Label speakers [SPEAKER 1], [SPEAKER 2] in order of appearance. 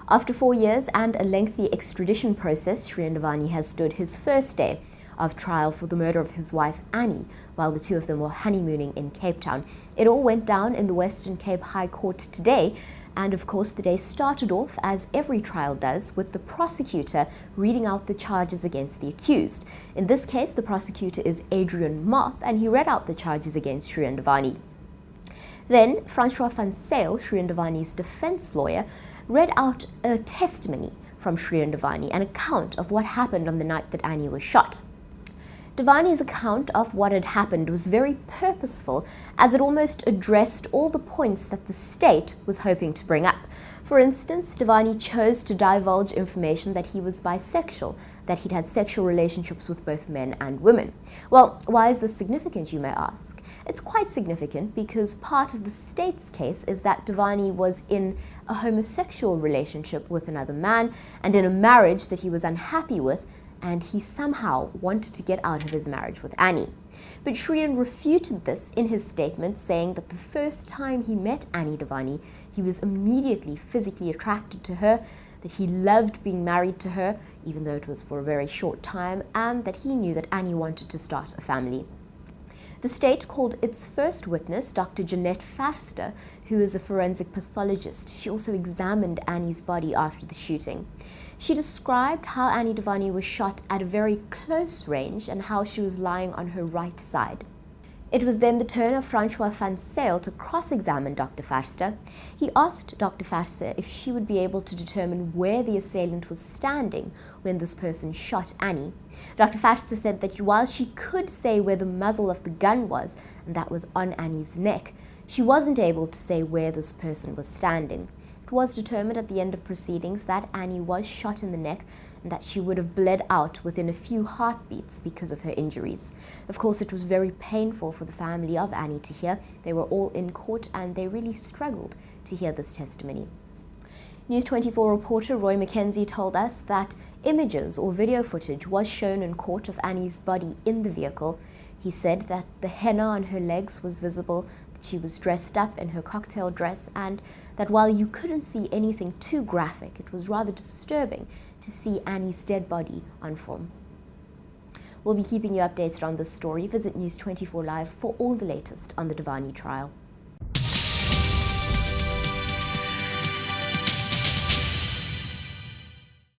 [SPEAKER 1] After 4 years and a lengthy extradition process, Shrien Dewani has stood his first day of trial for the murder of his wife Annie while the two of them were honeymooning in Cape Town. It all went down in the Western Cape High Court today, and of course the day started off, as every trial does, with the prosecutor reading out the charges against the accused. In this case, the prosecutor is Adrian Mop, and he read out the charges against Shrien Dewani. Then Francois van Zyl, Shrien Dewani's defense lawyer, read out a testimony from Shrien Dewani, an account of what happened on the night that Annie was shot. Dewani's account of what had happened was very purposeful, as it almost addressed all the points that the state was hoping to bring up. For instance, Dewani chose to divulge information that he was bisexual, that he'd had sexual relationships with both men and women. Well, why is this significant, you may ask? It's quite significant because part of the state's case is that Dewani was in a homosexual relationship with another man and in a marriage that he was unhappy with, and he somehow wanted to get out of his marriage with Annie. But Shrien refuted this in his statement, saying that the first time he met Annie Dewani, he was immediately physically attracted to her, that he loved being married to her, even though it was for a very short time, and that he knew that Annie wanted to start a family. The state called its first witness, Dr. Jeanette Verster, who is a forensic pathologist. She also examined Annie's body after the shooting. She described how Annie Dewani was shot at a very close range and how she was lying on her right side. It was then the turn of Francois van Zyl to cross-examine Dr. Verster. He asked Dr. Verster if she would be able to determine where the assailant was standing when this person shot Annie. Dr. Verster said that while she could say where the muzzle of the gun was, and that was on Annie's neck, she wasn't able to say where this person was standing. It was determined at the end of proceedings that Annie was shot in the neck and that she would have bled out within a few heartbeats because of her injuries. Of course, it was very painful for the family of Annie to hear. They were all in court and they really struggled to hear this testimony. News 24 reporter Roy McKenzie told us that images or video footage was shown in court of Annie's body in the vehicle. He said that the henna on her legs was visible, that she was dressed up in her cocktail dress, and that while you couldn't see anything too graphic, it was rather disturbing to see Annie's dead body on film. We'll be keeping you updated on this story. Visit News 24 Live for all the latest on the Dewani trial.